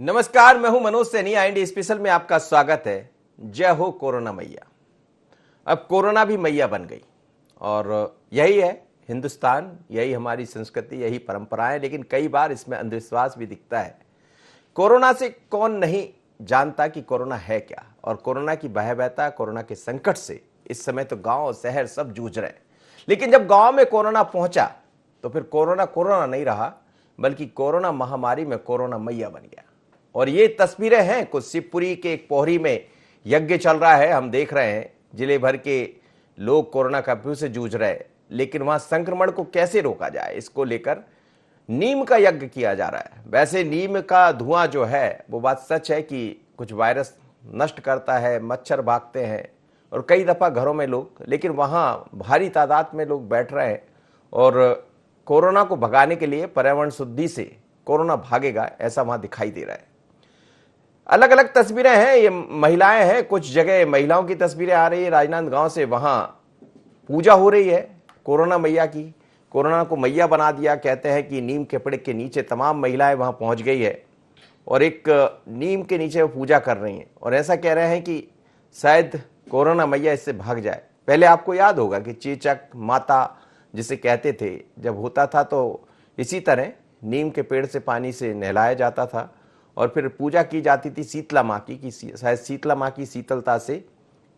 नमस्कार, मैं हूं मनोज सैनी। IND स्पेशल में आपका स्वागत है। जय हो कोरोना मैया। अब कोरोना भी मैया बन गई और यही है हिंदुस्तान, यही हमारी संस्कृति, यही परंपराएं। लेकिन कई बार इसमें अंधविश्वास भी दिखता है। कोरोना से कौन नहीं जानता कि कोरोना है क्या, और कोरोना की भयावहता, कोरोना के संकट से इस समय तो गांव और शहर सब जूझ रहे हैं। लेकिन जब गांव में कोरोना पहुंचा तो फिर कोरोना कोरोना नहीं रहा, बल्कि कोरोना महामारी में कोरोना मैया बन गया। और ये तस्वीरें हैं कुछ शिवपुरी के एक पोहरी में यज्ञ चल रहा है, हम देख रहे हैं। जिले भर के लोग कोरोना कर्फ्यू से जूझ रहे हैं, लेकिन वहां संक्रमण को कैसे रोका जाए, इसको लेकर नीम का यज्ञ किया जा रहा है। वैसे नीम का धुआं जो है वो बात सच है कि कुछ वायरस नष्ट करता है, मच्छर भागते हैं और कई दफा घरों में लोग, लेकिन वहां भारी तादाद में लोग बैठ रहे हैं और कोरोना को भगाने के लिए पर्यावरण शुद्धि से कोरोना भागेगा, ऐसा वहां दिखाई दे रहा है। अलग अलग तस्वीरें हैं, ये महिलाएं हैं, कुछ जगह महिलाओं की तस्वीरें आ रही है। राजनांदगांव से वहां पूजा हो रही है कोरोना मैया की। कोरोना को मैया बना दिया, कहते हैं कि नीम के पेड़ के नीचे तमाम महिलाएं वहां पहुंच गई है और एक नीम के नीचे वो पूजा कर रही हैं और ऐसा कह रहे हैं कि शायद कोरोना मैया इससे भाग जाए। पहले आपको याद होगा कि चेचक माता जिसे कहते थे, जब होता था तो इसी तरह नीम के पेड़ से पानी से नहलाया जाता था और फिर पूजा की जाती थी शीतला माँ की, कि शायद शीतला माँ की शीतलता से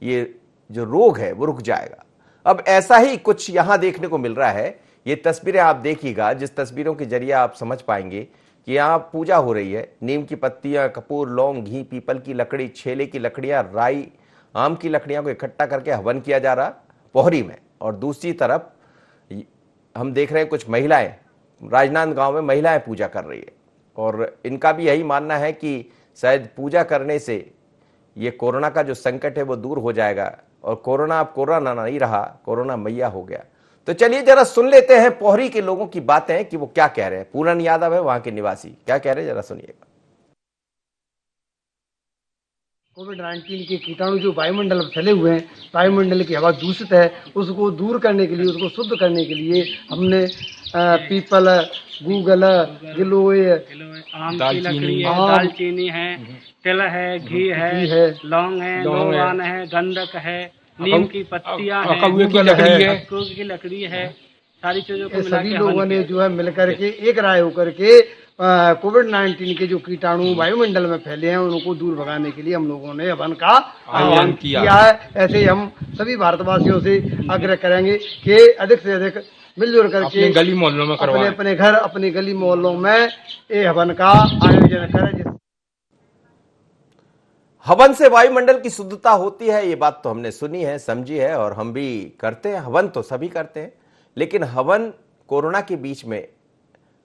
ये जो रोग है वो रुक जाएगा। अब ऐसा ही कुछ यहाँ देखने को मिल रहा है। ये तस्वीरें आप देखिएगा, जिस तस्वीरों के जरिए आप समझ पाएंगे कि यहाँ पूजा हो रही है। नीम की पत्तियां, कपूर, लौंग, घी, पीपल की लकड़ी, छेले की लकड़ियां, राई, आम की लकड़ियां को इकट्ठा करके हवन किया जा रहा पोहरी में। और दूसरी तरफ हम देख रहे हैं कुछ महिलाएं, राजनांदगांव में महिलाएं पूजा कर रही है और इनका भी यही मानना है कि शायद पूजा करने से ये कोरोना का जो संकट है वो दूर हो जाएगा और कोरोना अब कोरोना नहीं रहा, कोरोना मैया हो गया। तो चलिए जरा सुन लेते हैं पोहरी के लोगों की बातें कि वो क्या कह रहे हैं। पूरन यादव है वहां के निवासी, क्या कह रहे हैं जरा सुनिएगा। कोविड-19 के कीटाणु जो वायुमंडल में फैले हुए हैं, वायुमंडल की हवा दूषित है, उसको दूर करने के लिए, उसको शुद्ध करने के लिए हमने पीपल, गूगल, गिलोय, आम की लकड़ी है, दालचीनी है, तिल है, घी है, लौंग है, लौंग है, गंधक है, नीम की पत्तियां हैं, अखरोट की लकड़ी है, सारी चीजों को मिला के सभी लोगों ने जो है मिलकर के एक राय होकर के कोविड-19 के जो कीटाणु वायुमंडल में फैले हैं उनको दूर भगाने के लिए हम लोगों ने हवन का आह्वान किया है। ऐसे ही हम सभी भारतवासियों से आग्रह करेंगे कि अधिक से अधिक मिलजुल करके अपने गली मोहल्लों में करवाएं, अपने घर, अपनी गली मोहल्लों में ये हवन का आयोजन करें। हवन से वायुमंडल की शुद्धता होती है, ये बात तो हमने सुनी है, समझी है और हम भी करते हैं। हवन तो सभी करते हैं, लेकिन हवन कोरोना के बीच में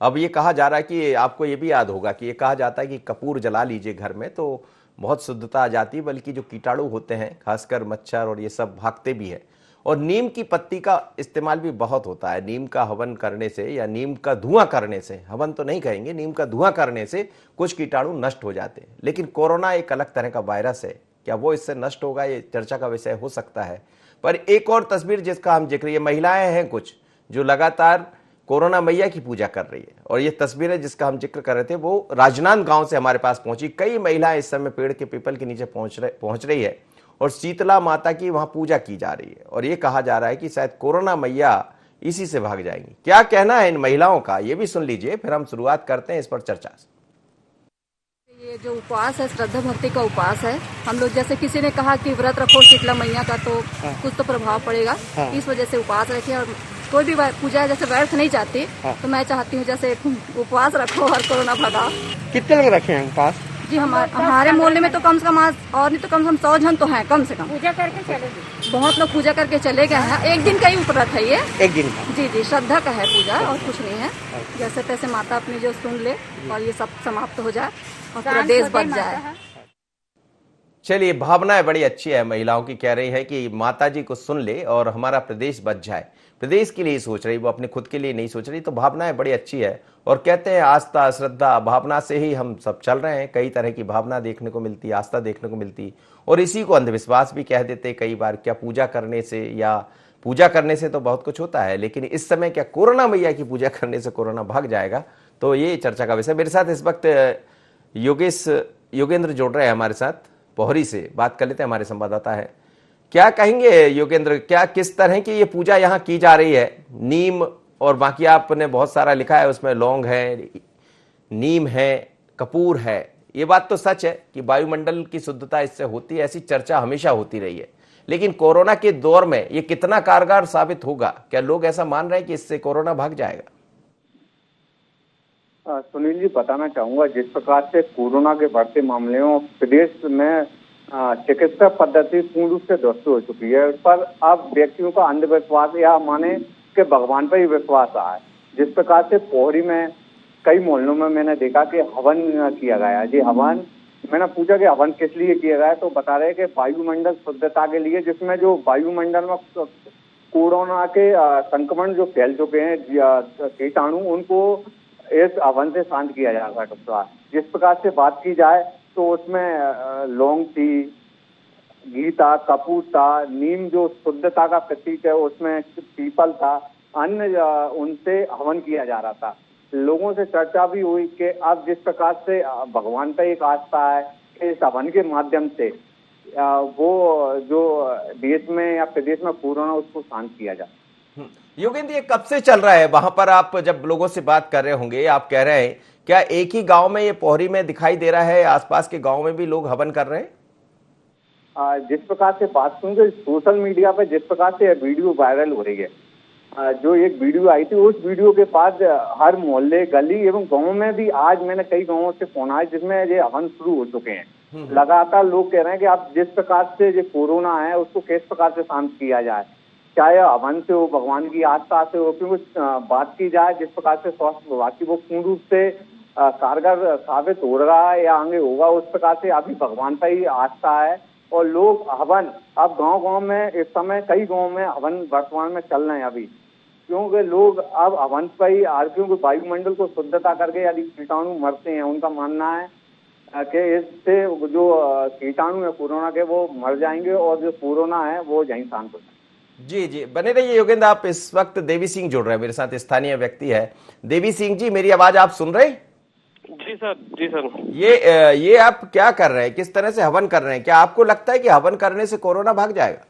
अब ये कहा जा रहा है कि आपको ये भी याद होगा कि ये कहा जाता है कि कपूर जला लीजिए घर में तो बहुत शुद्धता आ जाती है, बल्कि जो कीटाणु होते हैं खासकर मच्छर और ये सब भागते भी हैं। और नीम की पत्ती का इस्तेमाल भी बहुत होता है। नीम का हवन करने से या नीम का धुआं करने से, हवन तो नहीं कहेंगे, नीम का धुआं करने से कुछ कीटाणु नष्ट हो जाते हैं। लेकिन कोरोना एक अलग तरह का वायरस है, क्या वो इससे नष्ट होगा, ये चर्चा का विषय हो सकता है। पर एक और तस्वीर जिसका हम जिक्र, ये महिलाएं हैं कुछ जो लगातार कोरोना मैया की पूजा कर रही है और ये तस्वीरें जिसका हम जिक्र कर रहे थे वो राजनांदगांव से हमारे पास पहुंची। कई महिलाएं इस समय पेड़ के पीपल के नीचे पहुंच रही है और शीतला माता की वहां पूजा की जा रही है और ये कहा जा रहा है कि शायद कोरोना मैया इसी से भाग जाएंगी। क्या कहना है इन महिलाओं का, ये भी सुन लीजिए, फिर हम शुरुआत करते हैं इस पर चर्चा। ये जो उपवास है श्रद्धा भक्ति का उपवास है। हम लोग जैसे किसी ने कहा कि व्रत रखो शीतला मैया का तो कुछ तो प्रभाव पड़ेगा, इस वजह से उपवास रखे। और कोई भी पूजा जैसे व्यर्थ नहीं जाती, तो मैं चाहती हूँ जैसे उपवास रखो और कोरोना भगा। कितने लोग रखे हैं उपवास? जी हमारे मोहल्ले में तो कम से कम आज और नहीं तो कम से कम 100 जन तो हैं, कम से कम पूजा करके चले गए। बहुत लोग पूजा करके चले गए हैं। एक दिन का ही व्रत है ये, एक दिन का। जी जी, श्रद्धा का है पूजा और कुछ नहीं है। जैसे तैसे माता अपनी जो सुन ले और ये सब समाप्त हो जाए और पूरा देश बच जाए। चलिए, भावनाएं बड़ी अच्छी है महिलाओं की, कह रही है कि माता जी को सुन ले और हमारा प्रदेश बच जाए। प्रदेश के लिए सोच रही, वो अपने खुद के लिए नहीं सोच रही। तो भावनाएं बड़ी अच्छी है और कहते हैं आस्था, श्रद्धा, भावना से ही हम सब चल रहे हैं। कई तरह की भावना देखने को मिलती है, आस्था देखने को मिलती है और इसी को अंधविश्वास भी कह देते कई बार। क्या पूजा करने से, या पूजा करने से तो बहुत कुछ होता है, लेकिन इस समय क्या कोरोना मैया की पूजा करने से कोरोना भाग जाएगा? तो ये चर्चा का विषय। मेरे साथ इस वक्त योगेंद्र जुड़ रहे हैं हमारे साथ पोहरी से। बात कर लेते हैं, हमारे संवाददाता है। क्या कहेंगे योगेंद्र, क्या किस तरह की ये पूजा यहाँ की जा रही है? नीम और बाकी आपने बहुत सारा लिखा है, उसमें लौंग है, नीम है, कपूर है। ये बात तो सच है कि वायुमंडल की शुद्धता इससे होती है, ऐसी चर्चा हमेशा होती रही है। लेकिन कोरोना के दौर में ये कितना कारगर साबित होगा? क्या लोग ऐसा मान रहे हैं कि इससे कोरोना भाग जाएगा? सुनील जी, बताना चाहूंगा, जिस प्रकार से कोरोना के बढ़ते मामलों प्रदेश में चिकित्सा पद्धति पूर्ण रूप से ध्वस्त हो चुकी है, उस पर अब व्यक्तियों का अंधविश्वास या माने कि भगवान पर ही विश्वास आ है। जिस प्रकार से पोहरी में कई मोहल्लों में मैंने देखा कि हवन किया गया। जी हवन, मैंने पूछा कि हवन किस लिए किया गया, तो बता रहे कि वायुमंडल शुद्धता के लिए, जिसमें जो वायुमंडल में कोरोना के संक्रमण जो फैल चुके हैं कीटाणु, उनको इस हवन से शांत किया जा सकता है। जिस प्रकार से बात की जाए तो उसमें लौंग थी, घी था, कपूर था, नीम जो शुद्धता का प्रतीक है, उसमें पीपल था, अन्य उनसे हवन किया जा रहा था। लोगों से चर्चा भी हुई कि अब जिस प्रकार से भगवान पर एक आस्था है कि इस हवन के माध्यम से वो जो देश में या प्रदेश में कोरोना, उसको शांत किया जाए। योगेंद्र, ये कब से चल रहा है वहां पर? आप जब लोगों से बात कर रहे होंगे, आप कह रहे हैं क्या एक ही गांव में ये पोहरी में दिखाई दे रहा है, आसपास के गांव में भी लोग हवन कर रहे हैं? जिस प्रकार से बात सुनकर सोशल मीडिया पे जिस प्रकार से वीडियो वायरल हो रही है, जो एक वीडियो आई थी, उस वीडियो के बाद हर मोहल्ले, गली एवं गांव में भी आज मैंने कई गांवों से फोन आए जिसमें ये हवन शुरू हो चुके हैं। लगातार लोग कह रहे हैं कि अब जिस प्रकार से जो कोरोना है उसको किस प्रकार से शांत किया जाए, चाहे हवन से हो, भगवान की आस्था से हो। क्योंकि बात की जाए जिस प्रकार से स्वास्थ्य विभाग की, वो पूर्ण रूप से कारगर साबित हो रहा है या आगे होगा, उस प्रकार से अभी भगवान पर ही आस्था है। और लोग हवन अब गांव-गांव में, इस समय कई गांव में हवन वर्तमान में चल रहे हैं अभी, क्योंकि लोग अब हवन पर ही, क्योंकि वायुमंडल को शुद्धता करके यदि कीटाणु मरते हैं, उनका मानना है कि इससे जो कीटाणु है कोरोना के, वो मर जाएंगे और जो कोरोना है वो यहीं शांत हो जाएगा। जी जी, बने रहिए योगेंद्र। आप इस वक्त देवी सिंह जुड़ रहे हैं मेरे साथ, स्थानीय व्यक्ति है। देवी सिंह जी, मेरी आवाज आप सुन रहे हैं? जी सर, जी सर। ये आप क्या कर रहे हैं, किस तरह से हवन कर रहे हैं? क्या आपको लगता है कि हवन करने से कोरोना भाग जाएगा?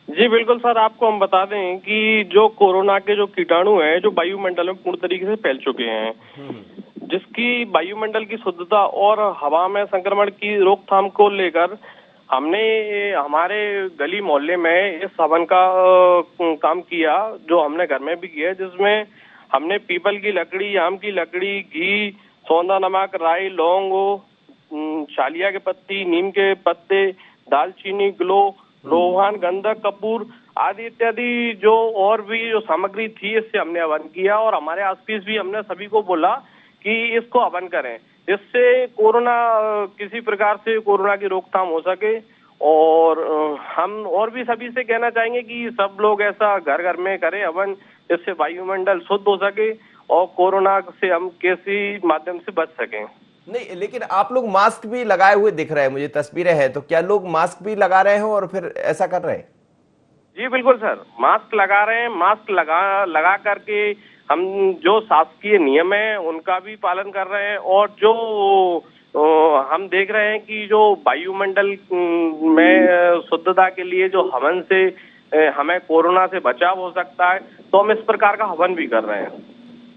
जी बिल्कुल सर, आपको हम बता दें कि जो कोरोना के जो कीटाणु हैं, जो वायुमंडल में पूर्ण तरीके से फैल चुके हैं, जिसकी वायुमंडल की शुद्धता और हवा में संक्रमण की रोकथाम को लेकर हमने हमारे गली मोहल्ले में इस हवन का काम किया, जो हमने घर में भी किया, जिसमें हमने पीपल की लकड़ी, आम की लकड़ी, घी, सौंधा नमक, राई, लौंग, चालिया के पत्ती, नीम के पत्ते, दालचीनी, ग्लो, रोहन, गंधक, कपूर आदि इत्यादि जो और भी जो सामग्री थी, इससे हमने हवन किया। और हमारे आसपास भी हमने सभी को बोला कि इसको हवन करें, इससे कोरोना, किसी प्रकार से कोरोना की रोकथाम हो सके। और हम और भी सभी से कहना चाहेंगे कि सब लोग ऐसा घर घर में करें हवन, जिससे वायुमंडल शुद्ध हो सके और कोरोना से हम किसी माध्यम से बच सकें। नहीं, लेकिन आप लोग मास्क भी लगाए हुए दिख रहे हैं, मुझे तस्वीरें हैं, तो क्या लोग मास्क भी लगा रहे हैं और फिर ऐसा कर रहे हैं? जी बिल्कुल सर, मास्क लगा रहे हैं। मास्क लगा करके हम जो शासकीय नियम है उनका भी पालन कर रहे हैं। और जो हम देख रहे हैं कि जो वायुमंडल में शुद्धता के लिए जो हवन से हमें कोरोना से बचाव हो सकता है, तो हम इस प्रकार का हवन भी कर रहे हैं।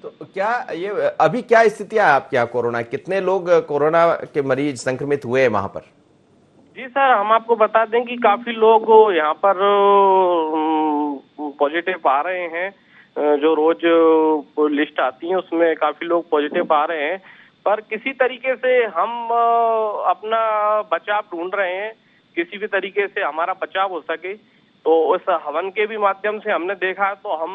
तो क्या ये अभी क्या स्थितियां है आपके यहाँ कोरोना? कितने लोग कोरोना के मरीज संक्रमित हुए हैं वहां पर? जी सर, हम आपको बता दें कि काफी लोग यहाँ पर पॉजिटिव आ रहे हैं। जो रोज लिस्ट आती है उसमें काफी लोग पॉजिटिव आ रहे हैं, पर किसी तरीके से हम अपना बचाव ढूंढ रहे हैं, किसी भी तरीके से हमारा बचाव हो सके। तो इस हवन के भी माध्यम से हमने देखा, तो हम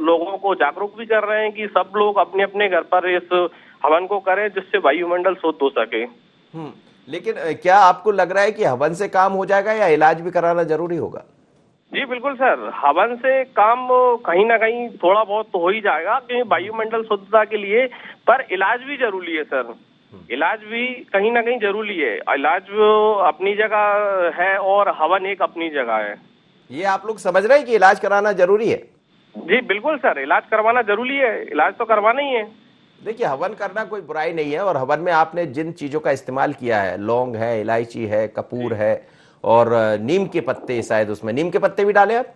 लोगों को जागरूक भी कर रहे हैं कि सब लोग अपने अपने घर पर इस हवन को करें, जिससे वायुमंडल शुद्ध हो सके। लेकिन क्या आपको लग रहा है कि हवन से काम हो जाएगा या इलाज भी कराना जरूरी होगा? जी बिल्कुल सर, हवन से काम कहीं ना कहीं थोड़ा बहुत तो हो ही जाएगा, क्योंकि वायुमंडल शुद्धता के लिए, पर इलाज भी जरूरी है सर। इलाज भी कहीं ना कहीं जरूरी है। इलाज अपनी जगह है और हवन एक अपनी जगह है। ये आप लोग समझ रहे हैं कि इलाज कराना जरूरी है? जी बिल्कुल सर, इलाज करवाना जरूरी है, इलाज तो करवाना ही है। देखिए, हवन करना कोई बुराई नहीं है, और हवन में आपने जिन चीजों का इस्तेमाल किया है, लौंग है, इलायची है, कपूर है, और नीम के पत्ते, शायद उसमें नीम के पत्ते भी डाले आप।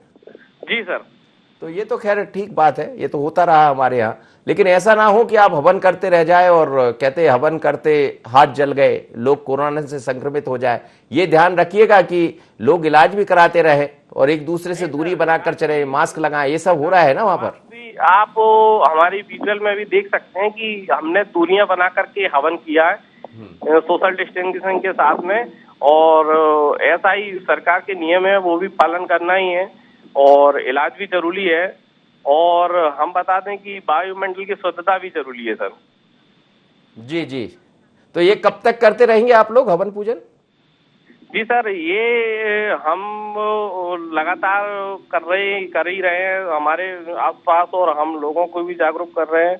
जी सर। तो ये तो खैर ठीक बात है, ये तो होता रहा हमारे यहाँ। लेकिन ऐसा ना हो कि आप हवन करते रह जाए और कहते हवन करते हाथ जल गए, लोग कोरोना से संक्रमित हो जाए। ये ध्यान रखिएगा कि लोग इलाज भी कराते रहे और एक दूसरे से दूरी बनाकर चले, मास्क लगाएं। ये सब हो रहा है ना वहां पर? आप हमारी विजुअल में भी देख सकते हैं कि हमने दूरियां बना करके हवन किया है सोशल डिस्टेंसिंग के साथ में, और ऐसा ही सरकार के नियम है, वो भी पालन करना ही है, और इलाज भी जरूरी है, और हम बता दें कि वायुमंडल की शुद्धता भी जरूरी है सर। जी जी। तो ये कब तक करते रहेंगे आप लोग हवन पूजन? जी सर, ये हम लगातार कर ही रहे हैं हमारे आसपास, और हम लोगों को भी जागरूक कर रहे हैं।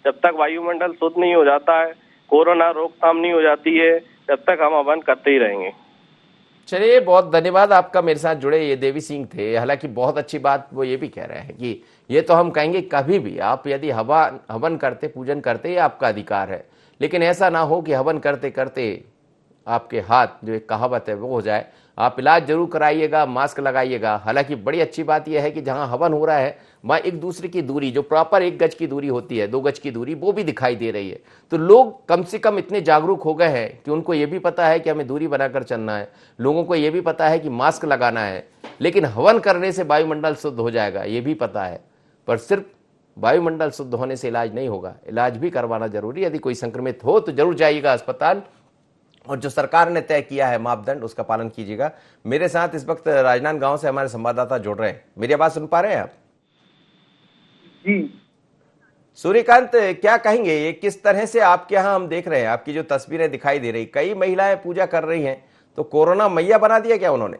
जब तक वायुमंडल शुद्ध नहीं हो जाता है, कोरोना रोकथाम नहीं हो जाती है, जब तक हम हवन करते ही रहेंगे। चलिए, बहुत धन्यवाद आपका मेरे साथ जुड़े। ये देवी सिंह थे। हालांकि बहुत अच्छी बात वो ये भी कह रहे हैं कि ये तो हम कहेंगे कभी भी आप यदि हवन करते, पूजन करते, ये आपका अधिकार है, लेकिन ऐसा ना हो कि हवन करते करते आपके हाथ, जो एक कहावत है, वो हो जाए। आप इलाज जरूर कराइएगा, मास्क लगाइएगा। हालांकि बड़ी अच्छी बात यह है कि जहां हवन हो रहा है वहां एक दूसरे की दूरी, जो प्रॉपर 1 गज की दूरी होती है, 2 गज की दूरी, वो भी दिखाई दे रही है। तो लोग कम से कम इतने जागरूक हो गए हैं कि उनको ये भी पता है कि हमें दूरी बनाकर चलना है, लोगों को ये भी पता है कि मास्क लगाना है। लेकिन हवन करने से वायुमंडल शुद्ध हो जाएगा, ये भी पता है। पर सिर्फ वायुमंडल शुद्ध होने से इलाज नहीं होगा, इलाज भी करवाना जरूरी है। यदि कोई संक्रमित हो तो जरूर जाइएगा अस्पताल, और जो सरकार ने तय किया है मापदंड, उसका पालन कीजिएगा। मेरे साथ इस वक्त राजनांदगांव से हमारे संवाददाता जुड़ रहे हैं। मेरी आवाज सुन पा रहे हैं आप? जी। सूर्यकांत, क्या कहेंगे, ये किस तरह से आपके यहाँ हम देख रहे हैं, आपकी जो तस्वीरें दिखाई दे रही, कई महिलाएं पूजा कर रही हैं, तो कोरोना मैया बना दिया क्या उन्होंने?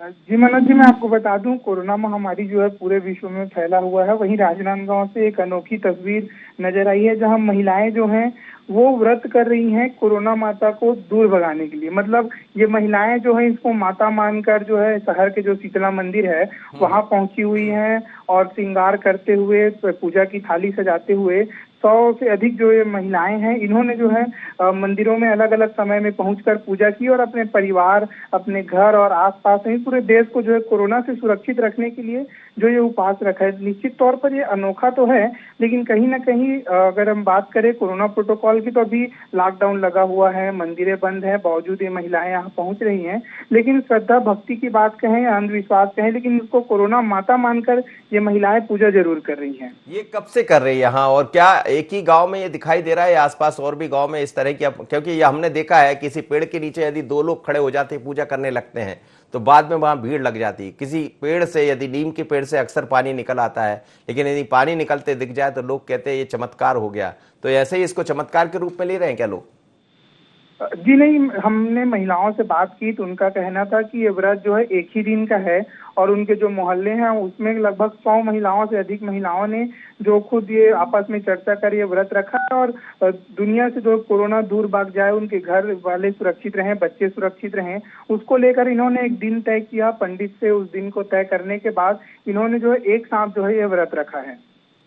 जी मनोज जी, मैं आपको बता दूं, कोरोना महामारी जो है पूरे विश्व में फैला हुआ है। वहीं राजनांदगांव से एक अनोखी तस्वीर नजर आई है, जहां महिलाएं जो हैं वो व्रत कर रही हैं कोरोना माता को दूर भगाने के लिए। मतलब ये महिलाएं जो है इसको माता मानकर जो है शहर के जो शीतला मंदिर है वहां पहुंची हुई हैं, और श्रृंगार करते हुए, पूजा की थाली सजाते हुए 100 से अधिक जो ये महिलाएं हैं, इन्होंने जो है मंदिरों में अलग अलग समय में पहुंचकर पूजा की, और अपने परिवार, अपने घर और आसपास ही पूरे देश को जो है कोरोना से सुरक्षित रखने के लिए जो ये उपास रखा है। निश्चित तौर पर ये अनोखा तो है, लेकिन कहीं ना कहीं अगर हम बात करें कोरोना प्रोटोकॉल की, तो अभी लॉकडाउन लगा हुआ है, मंदिरें बंद है, बावजूद ये महिलाएं यहाँ पहुंच रही हैं। लेकिन श्रद्धा भक्ति की बात कहें, अंधविश्वास कहें, लेकिन इसको कोरोना माता मानकर ये महिलाएं पूजा जरूर कर रही हैं। ये कब से कर रही है यहाँ, और क्या एक ही गांव में ये दिखाई दे रहा है, आसपास और भी गांव में इस तरह की? क्योंकि ये हमने देखा है, किसी पेड़ के नीचे यदि 2 लोग खड़े हो जाते, पूजा करने लगते हैं, तो बाद में वहां भीड़ लग जाती। किसी पेड़ से, यदि नीम के पेड़ से अक्सर पानी निकल आता है, लेकिन यदि पानी निकलते दिख जाए तो लोग कहते हैं ये चमत्कार हो गया। तो ऐसे ही इसको चमत्कार के रूप में ले रहे हैं क्या लोग? जी नहीं, हमने महिलाओं से बात की तो उनका कहना था कि ये व्रत जो है 1 ही दिन का है, और उनके जो मोहल्ले हैं उसमें लगभग 100 महिलाओं से अधिक महिलाओं ने जो खुद ये आपस में चर्चा कर ये व्रत रखा है, और दुनिया से जो कोरोना दूर भाग जाए, उनके घर वाले सुरक्षित रहें, बच्चे सुरक्षित रहें, उसको लेकर इन्होंने एक दिन तय किया पंडित से। उस दिन को तय करने के बाद इन्होंने जो है एक साथ जो है ये व्रत रखा है।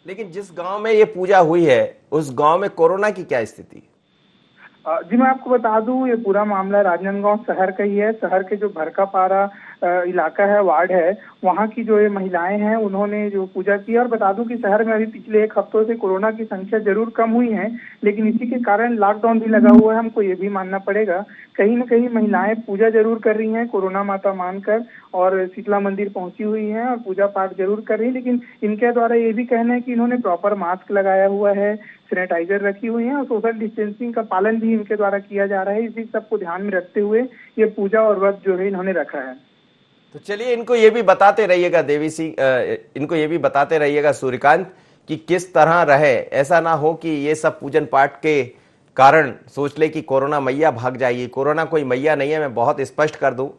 लेकिन जिस गांव में ये पूजा हुई है, उस गांव में कोरोना की क्या स्थिति? जी मैं आपको बता दूं, ये पूरा मामला राजनांदगांव शहर का ही है। शहर के जो भरकापारा इलाका है, वार्ड है, वहाँ की जो ये महिलाएं हैं उन्होंने जो पूजा की। और बता दूं कि शहर में अभी पिछले 1 हफ्तों से कोरोना की संख्या जरूर कम हुई है, लेकिन इसी के कारण लॉकडाउन भी लगा हुआ है। हमको ये भी मानना पड़ेगा, कहीं न कहीं महिलाएं पूजा जरूर कर रही हैं कोरोना माता मानकर, और शीतला मंदिर पहुंची हुई हैं और पूजा पाठ जरूर कर रही है। लेकिन इनके द्वारा ये भी कहना है कि इन्होंने प्रॉपर मास्क लगाया हुआ है, सैनिटाइजर रखी हुई है, और सोशल डिस्टेंसिंग का पालन भी इनके द्वारा किया जा रहा है। इसी सबको ध्यान में रखते हुए ये पूजा और व्रत जो है इन्होंने रखा है। तो चलिए, इनको ये भी बताते रहिएगा देवी सिंह, इनको ये भी बताते रहिएगा सूर्यकांत, कि किस तरह रहे। ऐसा ना हो कि ये सब पूजन पाठ के कारण सोच ले कि कोरोना मैया भाग जाएगी। कोरोना कोई मैया नहीं है, मैं बहुत स्पष्ट कर दूं।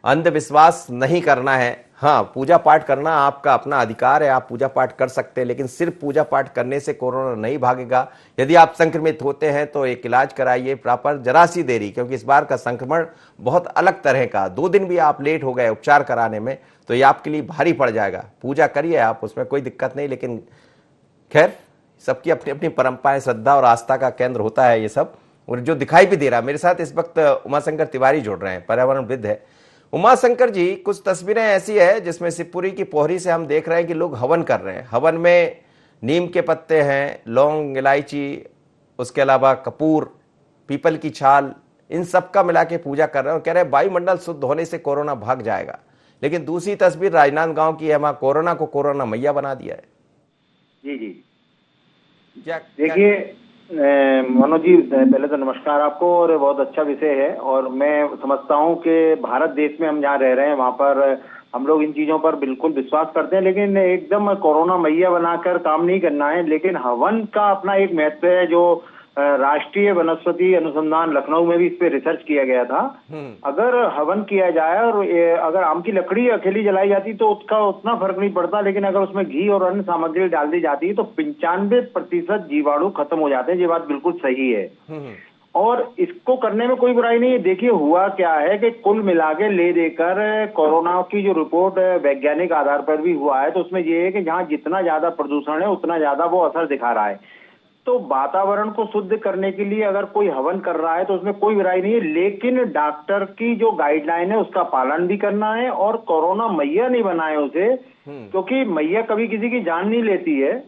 अंधविश्वास नहीं करना है। हाँ, पूजा पाठ करना आपका अपना अधिकार है, आप पूजा पाठ कर सकते हैं, लेकिन सिर्फ पूजा पाठ करने से कोरोना नहीं भागेगा। यदि आप संक्रमित होते हैं तो एक इलाज कराइए प्रॉपर, जरा सी देरी, क्योंकि इस बार का संक्रमण बहुत अलग तरह का। 2 दिन भी आप लेट हो गए उपचार कराने में तो ये आपके लिए भारी पड़ जाएगा। पूजा करिए आप, उसमें कोई दिक्कत नहीं। लेकिन खैर, सबकी अपनी अपनी परंपराएं, श्रद्धा और आस्था का केंद्र होता है ये सब, और जो दिखाई भी दे रहा है। मेरे साथ इस वक्त उमाशंकर तिवारी जुड़ रहे हैं, पर्यावरणविद है। उमाशंकर जी, कुछ तस्वीरें ऐसी है जिसमें शिवपुरी की पोहरी से हम देख रहे हैं कि लोग हवन कर रहे हैं। हवन में नीम के पत्ते हैं, लौंग, इलायची, उसके अलावा कपूर, पीपल की छाल, इन सब का मिला के पूजा कर रहे हैं और कह रहे हैं वायुमंडल शुद्ध होने से कोरोना भाग जाएगा। लेकिन दूसरी तस्वीर राजनांदगांव की है, वहां कोरोना को कोरोना मैया बना दिया है। जी जी, क्या देखिए मनोज जी, पहले तो नमस्कार आपको, और बहुत अच्छा विषय है। और मैं समझता हूँ कि भारत देश में हम जहाँ रह रहे हैं वहाँ पर हम लोग इन चीजों पर बिल्कुल विश्वास करते हैं, लेकिन एकदम कोरोना मैया बनाकर काम नहीं करना है। लेकिन हवन का अपना एक महत्व है, जो राष्ट्रीय वनस्पति अनुसंधान लखनऊ में भी इस पे रिसर्च किया गया था। अगर हवन किया जाए और अगर आम की लकड़ी अकेली जलाई जाती तो उसका उतना फर्क नहीं पड़ता, लेकिन अगर उसमें घी और अन्य सामग्री डाल दी जाती है तो 95% जीवाणु खत्म हो जाते हैं। ये बात बिल्कुल सही है और इसको करने में कोई बुराई नहीं है। देखिए हुआ क्या है कि कुल मिला के ले देकर कोरोना की जो रिपोर्ट वैज्ञानिक आधार पर भी हुआ है, तो उसमें ये है कि जहाँ जितना ज्यादा प्रदूषण है उतना ज्यादा वो असर दिखा रहा है। तो वातावरण को शुद्ध करने के लिए अगर कोई हवन कर रहा है तो उसमें कोई बुराई नहीं है, लेकिन डॉक्टर की जो गाइडलाइन है उसका पालन भी करना है और कोरोना मैया नहीं बनाए उसे, क्योंकि मैया कभी किसी की जान नहीं लेती है।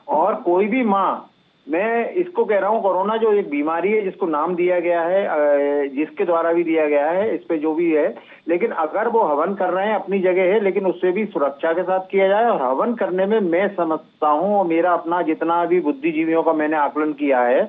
और कोई भी माँ, मैं इसको कह रहा हूँ, कोरोना जो एक बीमारी है जिसको नाम दिया गया है, जिसके द्वारा भी दिया गया है, इस पे जो भी है, लेकिन अगर वो हवन कर रहे हैं अपनी जगह है, लेकिन उससे भी सुरक्षा के साथ किया जाए। और हवन करने में मैं समझता हूँ, और मेरा अपना जितना भी बुद्धिजीवियों का मैंने आकलन किया है,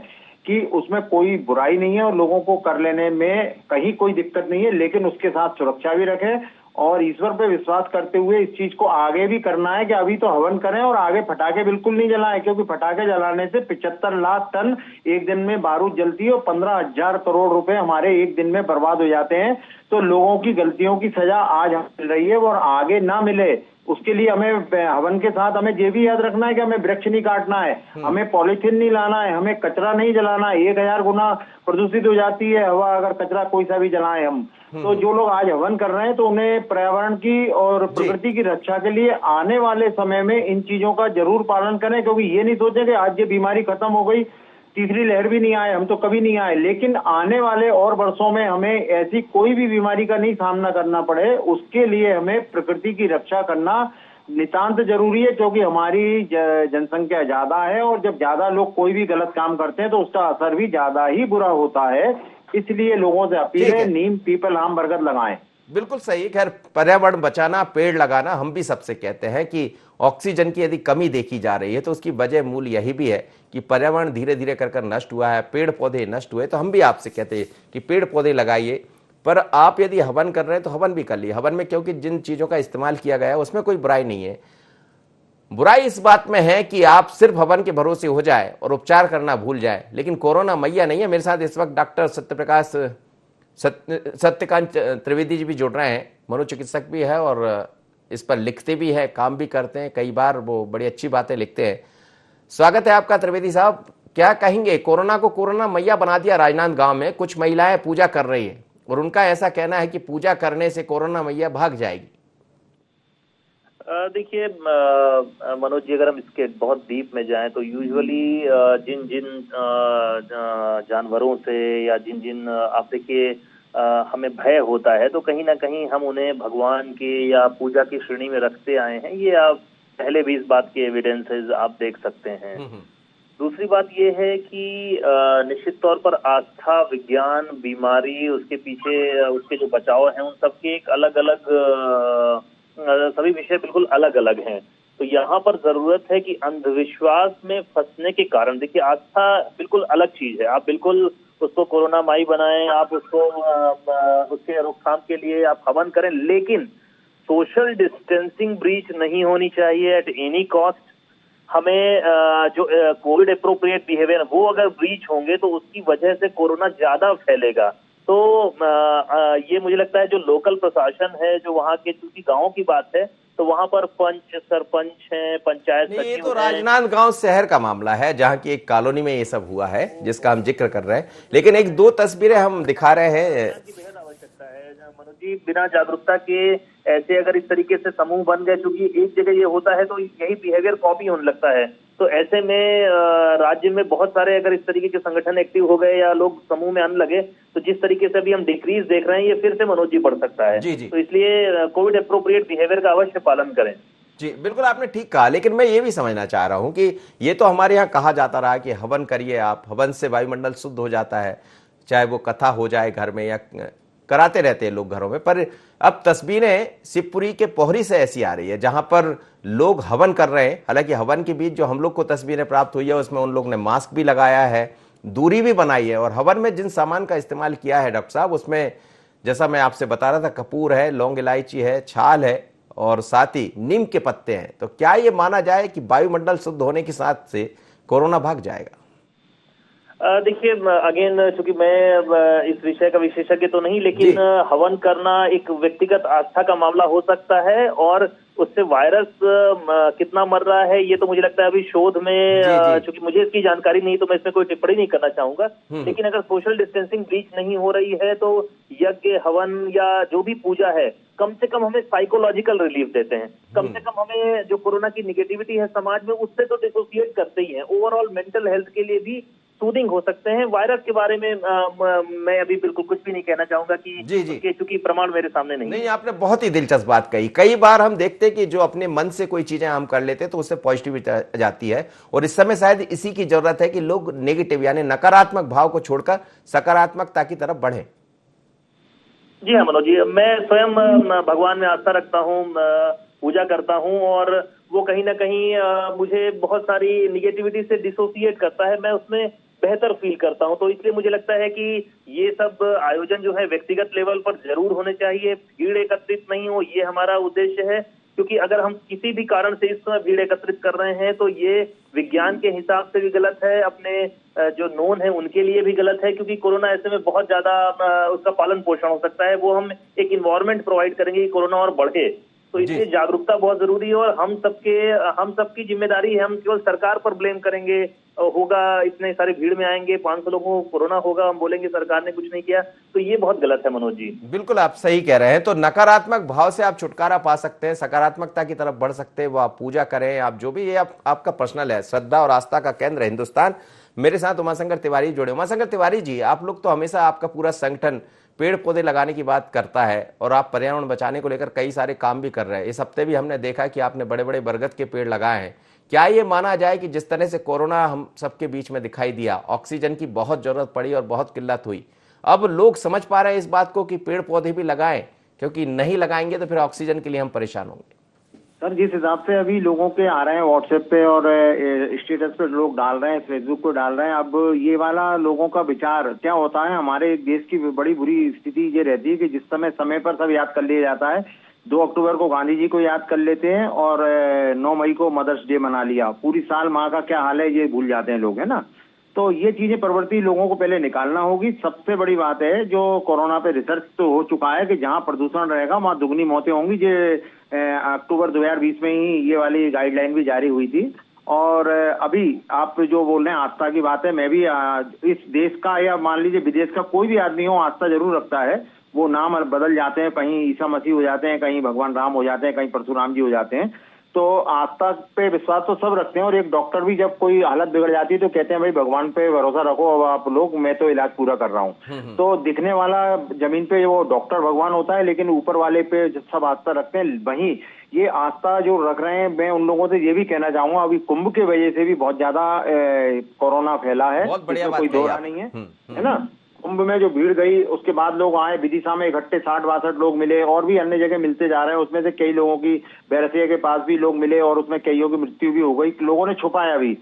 कि उसमें कोई बुराई नहीं है और लोगों को कर लेने में कहीं कोई दिक्कत नहीं है, लेकिन उसके साथ सुरक्षा भी रखें और ईश्वर पे विश्वास करते हुए इस चीज को आगे भी करना है कि अभी तो हवन करें और आगे पटाखे बिल्कुल नहीं जलाएं, क्योंकि पटाखे जलाने से 75 लाख टन एक दिन में बारूद जलती है और 15,000 करोड़ रुपए हमारे एक दिन में बर्बाद हो जाते हैं। तो लोगों की गलतियों की सजा आज मिल रही है और आगे ना मिले, उसके लिए हमें हवन के साथ हमें ये भी याद रखना है कि हमें वृक्ष नहीं काटना है, हमें पॉलिथीन नहीं लाना है, हमें कचरा नहीं जलाना है। 1000 गुना प्रदूषित हो जाती है हवा अगर कचरा कोई सा भी जलाएं हम। तो जो लोग आज हवन कर रहे हैं तो उन्हें पर्यावरण की और प्रकृति की रक्षा के लिए आने वाले समय में इन चीजों का जरूर पालन करें, क्योंकि ये नहीं सोचें कि आज ये बीमारी खत्म हो गई, तीसरी लहर भी नहीं आए, हम तो कभी नहीं आए, लेकिन आने वाले और वर्षों में हमें ऐसी कोई भी बीमारी का नहीं सामना करना पड़े, उसके लिए हमें प्रकृति की रक्षा करना नितांत जरूरी है। क्योंकि हमारी जनसंख्या ज्यादा है और जब ज्यादा लोग कोई भी गलत काम करते हैं तो उसका असर भी ज्यादा ही बुरा होता है। इसलिए लोगों से अपील है, नीम, पीपल, आम, बरगद लगाएं। बिल्कुल सही। खैर, पर्यावरण बचाना, पेड़ लगाना, हम भी सबसे कहते हैं कि ऑक्सीजन की यदि कमी देखी जा रही है तो उसकी वजह मूल यही भी है कि पर्यावरण धीरे धीरे कर नष्ट हुआ है, पेड़ पौधे नष्ट हुए। तो हम भी आपसे कहते हैं कि पेड़ पौधे लगाइए, पर आप यदि हवन कर रहे हैं तो हवन भी कर लिए। हवन में क्योंकि जिन चीजों का इस्तेमाल किया गया है उसमें कोई बुराई नहीं है। बुराई इस बात में है कि आप सिर्फ हवन के भरोसे हो जाए और उपचार करना भूल जाए। लेकिन कोरोना मैया नहीं है। मेरे साथ इस वक्त डॉक्टर सत्यकांत त्रिवेदी जी भी जुड़ रहे हैं, मनोचिकित्सक भी है और इस पर लिखते भी है, काम भी करते हैं, कई बार वो बड़ी अच्छी बातें लिखते हैं। स्वागत है आपका त्रिवेदी साहब। क्या कहेंगे, कोरोना को कोरोना मैया बना दिया राजनांदगांव में, कुछ महिलाएं पूजा कर रही है और उनका ऐसा कहना है कि पूजा करने से कोरोना मैया भाग जाएगी। देखिए मनोज जी, अगर हम इसके बहुत डीप में जाएं तो यूजुअली जिन जिन जानवरों से या जिन जिन आप देखिए हमें भय होता है तो कहीं ना कहीं हम उन्हें भगवान के या पूजा की श्रेणी में रखते आए हैं। ये आप पहले भी इस बात के एविडेंसेस आप देख सकते हैं। दूसरी बात ये है कि निश्चित तौर पर आस्था, विज्ञान, बीमारी, उसके पीछे उसके जो बचाव हैं, उन सबके एक अलग अलग सभी विषय बिल्कुल अलग अलग हैं। तो यहाँ पर जरूरत है कि अंधविश्वास में फंसने के कारण, देखिए आस्था बिल्कुल अलग चीज है। आप बिल्कुल उसको कोरोना माई बनाएं, आप उसको उसके रोकथाम के लिए आप हवन करें, लेकिन सोशल डिस्टेंसिंग ब्रीच नहीं होनी चाहिए एट एनी कॉस्ट। हमें जो कोविड अप्रोप्रिएट बिहेवियर वो अगर ब्रीच होंगे तो उसकी वजह से कोरोना ज्यादा फैलेगा। तो ये मुझे लगता है जो लोकल प्रशासन है, जो वहाँ के, चूंकि गाँव की बात है तो वहाँ पर पंच, सरपंच हैं, पंचायत सचिव हैं। ये तो राजनांदगांव शहर का मामला है जहाँ की एक कॉलोनी में ये सब हुआ है जिसका हम जिक्र कर रहे हैं। लेकिन एक दो तस्वीरें हम दिखा रहे हैं। बेहद आवश्यकता है मनोज जी, बिना जागरूकता के ऐसे अगर इस तरीके से समूह बन गए, क्योंकि एक जगह ये होता है तो यही बिहेवियर कॉपी होने लगता है। तो ऐसे में राज्य में बहुत सारे अगर इस तरीके के संगठन एक्टिव हो गए या लोग समूह में आने लगे तो जिस तरीके से अभी हम डिक्रीज देख रहे हैं ये फिर से मनोज जी बढ़ सकता है। तो इसलिए कोविड एप्रोप्रिएट बिहेवियर का अवश्य पालन करें। जी बिल्कुल, आपने ठीक कहा, लेकिन मैं ये भी समझना चाह रहा हूं कि ये तो हमारे यहाँ कहा जाता रहा कि हवन करिए आप, हवन से वायुमंडल शुद्ध हो जाता है, चाहे वो कथा हो जाए घर में या कराते रहते हैं लोग घरों में। पर अब तस्वीरें शिवपुरी के पोहरी से ऐसी आ रही है जहां पर लोग हवन कर रहे हैं। हालांकि हवन के बीच जो हम लोग को तस्वीरें प्राप्त हुई है उसमें उन लोग ने मास्क भी लगाया है, दूरी भी बनाई है, और हवन में जिन सामान का इस्तेमाल किया है डॉक्टर साहब, उसमें जैसा मैं आपसे बता रहा था कपूर है, लौंग इलायची है, छाल है और साथ ही नीम के पत्ते हैं। तो क्या ये माना जाए कि वायुमंडल शुद्ध होने के साथ से कोरोना भाग जाएगा? देखिए अगेन, चूंकि मैं इस विषय का विशेषज्ञ तो नहीं, लेकिन हवन करना एक व्यक्तिगत आस्था का मामला हो सकता है और उससे वायरस कितना मर रहा है ये तो मुझे लगता है अभी शोध में, चूंकि मुझे इसकी जानकारी नहीं तो मैं इसमें कोई टिप्पणी नहीं करना चाहूंगा। लेकिन अगर सोशल डिस्टेंसिंग ब्रीच नहीं हो रही है तो यज्ञ हवन या जो भी पूजा है कम से कम हमें साइकोलॉजिकल रिलीफ देते हैं, कम से कम हमें जो कोरोना की निगेटिविटी है समाज में उससे तो डिसोसिएट करते ही हैं। ओवरऑल मेंटल हेल्थ के लिए भी सूदिंग हो सकते हैं। वायरस के बारे में मैं अभी बिल्कुल कुछ भी नहीं कहना चाहूंगा कि चूंकि प्रमाण मेरे सामने नहीं। आपने बहुत ही दिलचस्प बात कही। कई बार हम देखते हैं कि जो अपने मन से कोई चीजें हम कर लेते हैं तो उससे पॉजिटिविटी आ जाती है, और इस समय शायद इसी की जरूरत है कि लोग नेगेटिव यानी नकारात्मक भाव को छोड़कर सकारात्मकता की तरफ बढ़े। जी हाँ मनोज जी, मैं स्वयं भगवान में आस्था रखता हूँ, पूजा करता हूँ और वो कहीं ना कहीं मुझे बहुत सारी निगेटिविटी से डिसोसिएट करता है, मैं उसमें बेहतर फील करता हूं। तो इसलिए मुझे लगता है कि ये सब आयोजन जो है व्यक्तिगत लेवल पर जरूर होने चाहिए, भीड़ एकत्रित नहीं हो, ये हमारा उद्देश्य है। क्योंकि अगर हम किसी भी कारण से इस समय भीड़ एकत्रित कर रहे हैं तो ये विज्ञान के हिसाब से भी गलत है, अपने जो नोन है उनके लिए भी गलत है, क्योंकि कोरोना ऐसे में बहुत ज्यादा उसका पालन पोषण हो सकता है। वो हम एक इन्वायरमेंट प्रोवाइड करेंगे कि कोरोना और बढ़े, तो इसलिए जागरूकता बहुत जरूरी है और हम सबकी जिम्मेदारी है। हम केवल सरकार पर ब्लेम करेंगे, होगा इतने सारे भीड़ में आएंगे 500 लोगों को कोरोना होगा, हम बोलेंगे सरकार ने कुछ नहीं किया, तो ये बहुत गलत है मनोज जी। बिल्कुल आप सही कह रहे हैं। तो नकारात्मक भाव से आप छुटकारा पा सकते हैं, सकारात्मकता की तरफ बढ़ सकते हैं, वो आप पूजा करें, आप जो भी, ये आपका पर्सनल है। श्रद्धा और आस्था का केंद्र है हिंदुस्तान। मेरे साथ उमाशंकर तिवारी जुड़े। उमाशंकर तिवारी जी, आप लोग तो हमेशा, आपका पूरा संगठन पेड़ पौधे लगाने की बात करता है और आप पर्यावरण बचाने को लेकर कई सारे काम भी कर रहे हैं। इस हफ्ते भी हमने देखा कि आपने बड़े बड़े बरगद के पेड़ लगाए हैं। क्या ये माना जाए कि जिस तरह से कोरोना हम सबके बीच में दिखाई दिया, ऑक्सीजन की बहुत जरूरत पड़ी और बहुत किल्लत हुई, अब लोग समझ पा रहे हैं इस बात को कि पेड़ पौधे भी लगाएं, क्योंकि नहीं लगाएंगे तो फिर ऑक्सीजन के लिए हम परेशान होंगे? सर, जिस हिसाब से अभी लोगों के आ रहे हैं व्हाट्सएप पे और स्टेटस पे लोग डाल रहे हैं, फेसबुक पे डाल रहे हैं, अब ये वाला लोगों का विचार क्या होता है, हमारे देश की बड़ी बुरी स्थिति ये रहती है कि जिस समय पर सब याद कर लिया जाता है। 2 अक्टूबर को गांधी जी को याद कर लेते हैं और 9 मई को मदर्स डे मना लिया। पूरी साल माँ का क्या हाल है ये भूल जाते हैं लोग, है ना। तो ये चीजें प्रवृत्ति लोगों को पहले निकालना होगी। सबसे बड़ी बात है जो कोरोना पे रिसर्च तो हो चुका है कि जहां प्रदूषण रहेगा वहां दुगनी मौतें होंगी। ये अक्टूबर 2020 में ही ये वाली गाइडलाइन भी जारी हुई थी। और अभी आप जो बोल रहे हैं आस्था की बात है, मैं भी इस देश का या मान लीजिए विदेश का कोई भी आदमी हो आस्था जरूर रखता है। वो नाम बदल जाते हैं, कहीं ईसा मसीह हो जाते हैं, कहीं भगवान राम हो जाते हैं, कहीं परशुराम जी हो जाते हैं। तो आस्था पे विश्वास तो सब रखते हैं और एक डॉक्टर भी जब कोई हालत बिगड़ जाती है तो कहते हैं भाई भगवान पे भरोसा रखो अब आप लोग, मैं तो इलाज पूरा कर रहा हूँ। तो दिखने वाला जमीन पे वो डॉक्टर भगवान होता है, लेकिन ऊपर वाले पे सब आस्था रखते हैं। वहीं ये आस्था जो रख रहे हैं, मैं उन लोगों से ये भी कहना चाहूंगा, अभी कुंभ के वजह से भी बहुत ज्यादा कोरोना फैला है, कोई दो राह नहीं है ना। कुंभ में जो भीड़ गई उसके बाद लोग आए, विदिशा में इकट्ठे 60-62 लोग मिले और भी अन्य जगह मिलते जा रहे हैं। उसमें से कई लोगों की बैरसिया के पास भी लोग मिले और उसमें कईयों की मृत्यु भी हो गई, लोगों ने छुपाया भी।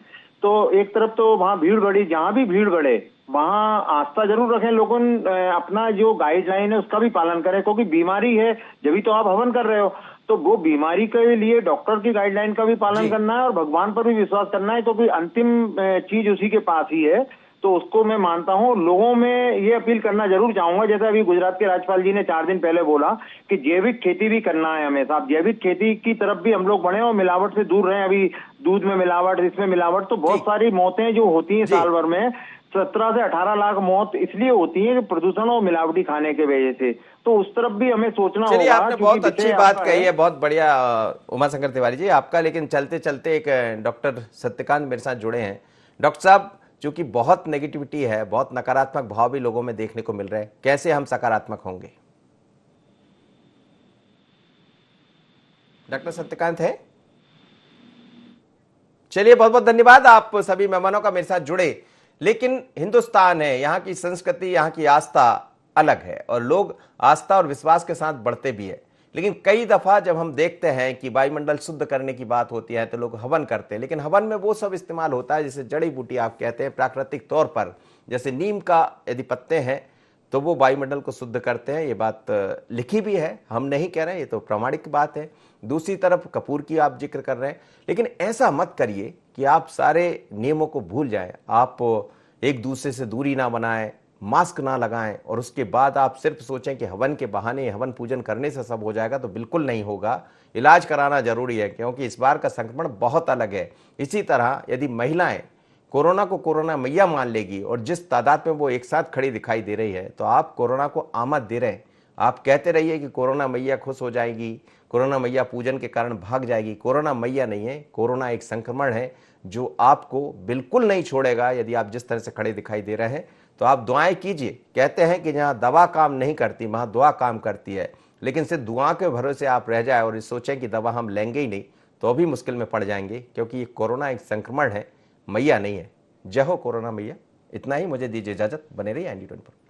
तो एक तरफ तो वहां भीड़ गड़ी, जहां भी भीड़ गड़े वहां आस्था जरूर रखें, लेकिन अपना जो गाइडलाइन है उसका भी पालन करें, क्योंकि बीमारी है जब तो आप हवन कर रहे हो, तो वो बीमारी के लिए डॉक्टर की गाइडलाइन का भी पालन करना है और भगवान पर भी विश्वास करना है, क्योंकि अंतिम चीज उसी के पास ही है। तो उसको मैं मानता हूँ। लोगों में ये अपील करना जरूर चाहूंगा, जैसे अभी गुजरात के राज्यपाल जी ने 4 दिन पहले बोला कि जैविक खेती भी करना है हमें साहब, जैविक खेती की तरफ भी हम लोग बढ़े और मिलावट से दूर रहें। अभी दूध में मिलावट, इसमें मिलावट, तो बहुत सारी मौतें जो होती हैं साल भर में, 17 से 18 लाख मौत इसलिए होती है कि प्रदूषण और मिलावटी खाने के वजह से, तो उस तरफ भी हमें सोचना होगा। चलिए, आपने बहुत अच्छी बात कही है, बहुत बढ़िया उमाशंकर तिवारी जी आपका। लेकिन चलते चलते एक डॉक्टर सत्यकांत मेरे साथ जुड़े हैं। डॉक्टर साहब, चूंकि बहुत नेगेटिविटी है, बहुत नकारात्मक भाव भी लोगों में देखने को मिल रहे हैं, कैसे हम सकारात्मक होंगे? डॉक्टर सत्यकांत है? चलिए, बहुत बहुत धन्यवाद आप सभी मेहमानों का मेरे साथ जुड़े। लेकिन हिंदुस्तान है, यहाँ की संस्कृति, यहाँ की आस्था अलग है और लोग आस्था और विश्वास के साथ बढ़ते भी है। लेकिन कई दफा जब हम देखते हैं कि वायुमंडल शुद्ध करने की बात होती है तो लोग हवन करते हैं, लेकिन हवन में वो सब इस्तेमाल होता है जैसे जड़ी बूटी आप कहते हैं, प्राकृतिक तौर पर जैसे नीम का यदि पत्ते हैं तो वो वायुमंडल को शुद्ध करते हैं। ये बात लिखी भी है, हम नहीं कह रहे हैं, ये तो प्रामाणिक बात है। दूसरी तरफ कपूर की आप जिक्र कर रहे हैं, लेकिन ऐसा मत करिए कि आप सारे नियमों को भूल जाएं, आप एक दूसरे से दूरी ना बनाएं, मास्क ना लगाएं और उसके बाद आप सिर्फ सोचें कि हवन के बहाने, हवन पूजन करने से सब हो जाएगा, तो बिल्कुल नहीं होगा। इलाज कराना जरूरी है, क्योंकि इस बार का संक्रमण बहुत अलग है। इसी तरह यदि महिलाएं कोरोना को कोरोना मैया मान लेगी और जिस तादाद में वो एक साथ खड़ी दिखाई दे रही है, तो आप कोरोना को आमद दे रहे हैं। आप कहते रहिए कि कोरोना मैया खुश हो जाएगी, कोरोना मैया पूजन के कारण भाग जाएगी। कोरोना मैया नहीं है, कोरोना एक संक्रमण है जो आपको बिल्कुल नहीं छोड़ेगा। यदि आप जिस तरह से खड़े दिखाई दे रहे हैं तो आप दुआएं कीजिए। कहते हैं कि जहां दवा काम नहीं करती वहां दुआ काम करती है, लेकिन सिर्फ दुआ के भरोसे आप रह जाए और सोचें कि दवा हम लेंगे ही नहीं, तो भी मुश्किल में पड़ जाएंगे, क्योंकि ये कोरोना एक संक्रमण है, मैया नहीं है। जय हो कोरोना मैया। इतना ही, मुझे दीजिए इजाजत, बने रहिए एनडी 24 पर।